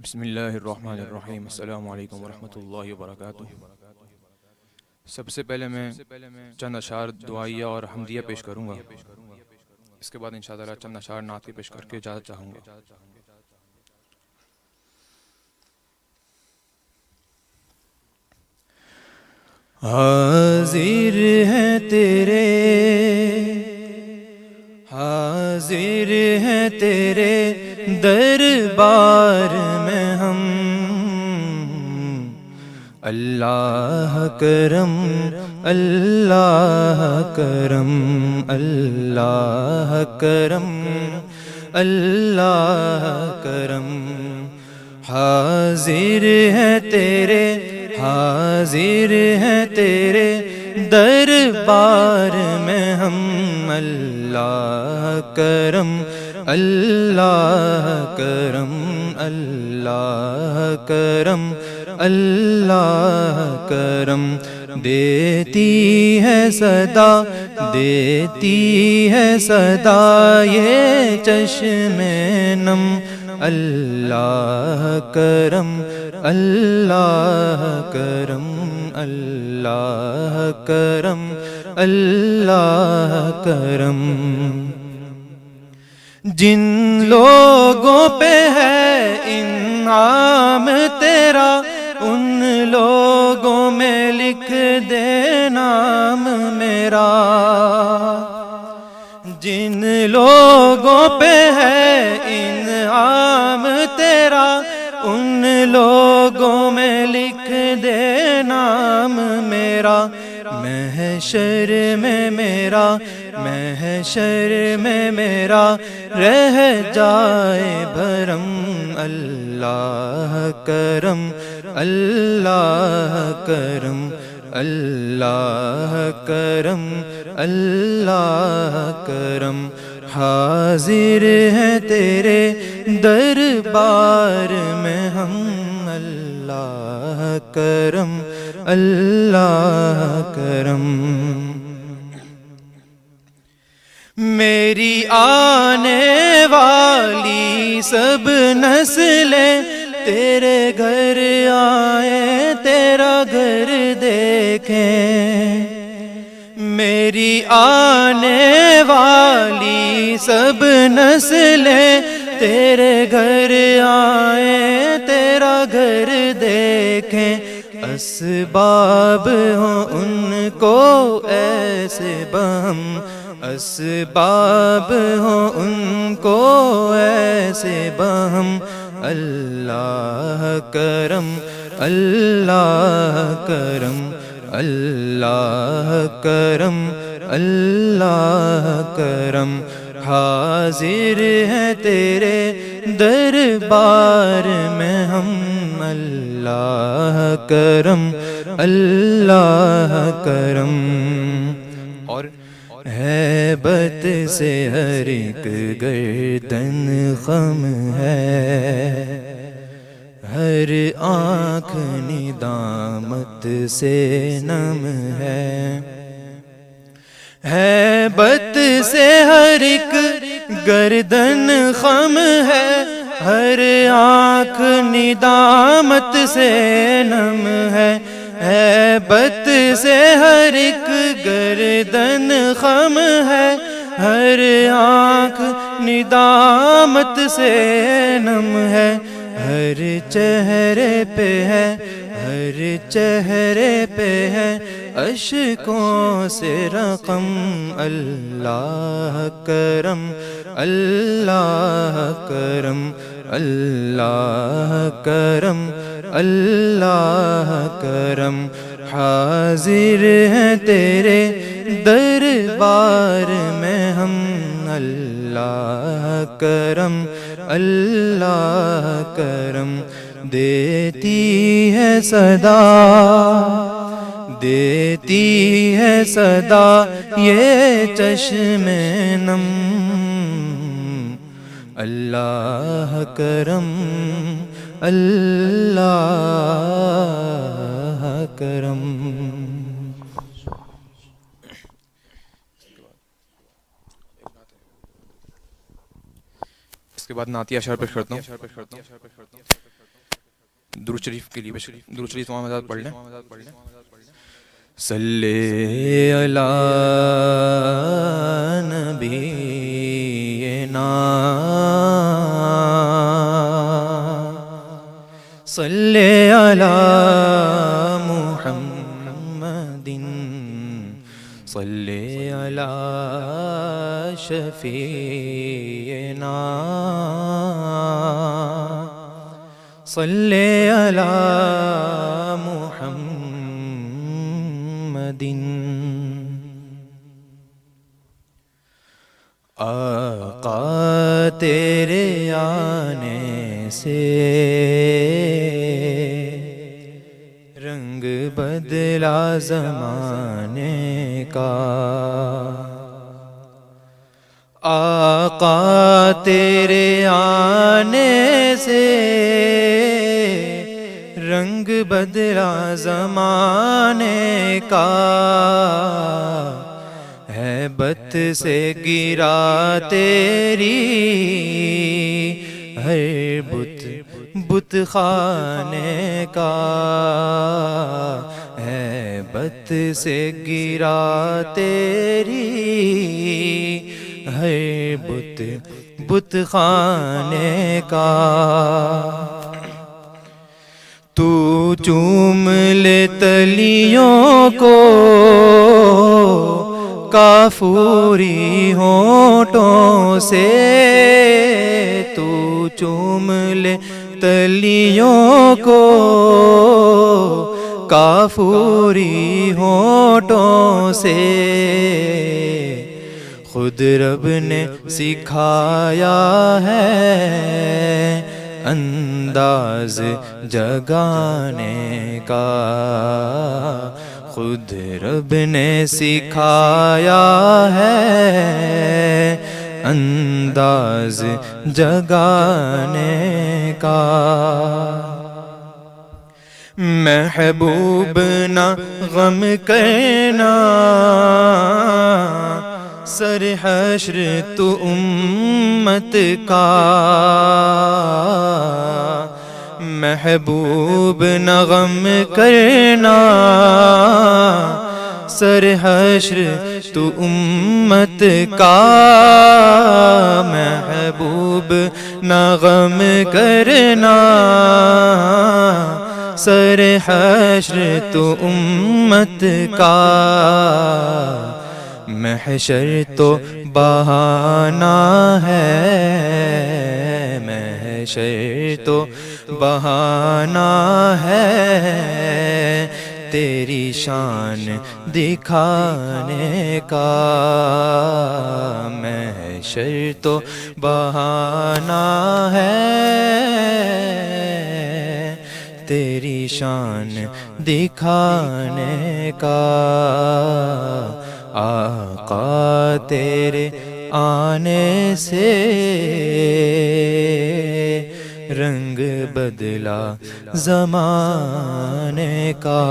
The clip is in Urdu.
بسم اللہ الرحمن الرحیم، السلام علیکم ورحمۃ اللہ وبرکاتہ۔ سب سے پہلے میں چند اشعار دعائیہ اور حمدیہ پیش کروں گا، اس کے بعد انشاءاللہ چند اشعار نعتیہ پیش کر کے اجازت چاہوں گا۔ حاضر ہیں تیرے، حاضر ہیں تیرے دربار میں ہم، اللہ کرم اللہ کرم اللہ کرم اللہ کرم۔ حاضر ہیں تیرے، حاضر ہیں تیرے دربار میں ہم، اللہ کرم اللہ کرم اللہ کرم اللہ کرم۔ دیتی ہے صدا، دیتی ہے صدا یہ چشم نم، اللہ کرم اللہ کرم اللہ کرم اللہ کرم۔ جن لوگوں پہ ہے انعام تیرا، ان لوگوں میں لکھ دے نام میرا۔ جن لوگوں پہ ہے انعام تیرا، ان لوگوں میں لکھ دے نام میرا۔ محشر میں میرا، محشر میں میرا رہ جائے بھرم، اللہ کرم اللہ کرم اللہ کرم اللہ کرم۔ حاضر ہیں تیرے دربار میں ہم، اللہ کرم اللہ کرم۔ میری آنے والی سب نسلیں تیرے گھر آئیں، تیرا گھر دیکھیں۔ میری آنے والی سب نسلیں تیرے گھر آئیں، تیرا گھر دیکھیں۔ اسباب ہوں ان کو ایسے بہم، اسباب ہوں ان کو ایسے بہم، اللہ کرم اللہ کرم اللہ کرم اللہ کرم۔ حاضر ہیں تیرے دربار میں ہم، اللہ کرم اللہ کرم۔ اور ہیبت سے ہر ایک گردن خم ہے، ہر آنکھ ندامت سے نم ہے۔ ہیبت سے ہر ایک گردن خم ہے، ہر آنکھ ندامت سے نم ہے۔ ہیبت سے ہر ایک گردن خم ہے، ہر آنکھ ندامت سے نم ہے۔ ہر چہرے پہ ہے، ہر چہرے پہ ہے اشکوں سے رقم، اللہ کرم اللہ کرم اللہ کرم اللہ کرم۔ حاضر ہیں تیرے دربار میں ہم، اللہ کرم اللہ کرم۔ دیتی ہے صدا، دیتی ہے صدا یہ چشم نم، اللہ کرم اللہ کرم۔ اس کے بعد نعتیہ اشعار پیش کرتا ہوں۔ درود شریف کے لیے درود شریف وہاں مدد پڑھ لیں. صلی علی نبینا صلی علی محمد صلی علی شفیعنا صلی علی محمد. آقا تیرے آنے سے رنگ بدلا زمانے کا. آقا تیرے آنے سے رنگ بدلا زمانے کا. ہیبت سے گرا تیری ہر بت خانے کا. ہیبت سے گرا تیری ہر بت خانے کا. تو چوم لے تلیوں کو کافوری ہونٹوں سے. تو چوم لے تلیوں کو کافوری ہونٹوں سے. خود رب نے سکھایا ہے انداز جگانے کا. خود رب نے سکھایا ہے انداز جگانے کا. محبوب نہ غم کرنا سر حشر تو امت کا. محبوب نہ غم کرنا سر حشر تو امت کا. محبوب نہ غم کرنا سر حشر تو امت کا. محشر تو بہانہ ہے محشر تو بہانہ ہے تیری شان دکھانے کا. محشر تو بہانہ ہے تیری شان دکھانے کا. آقا تیرے آنے سے رنگ بدلا زمانے کا.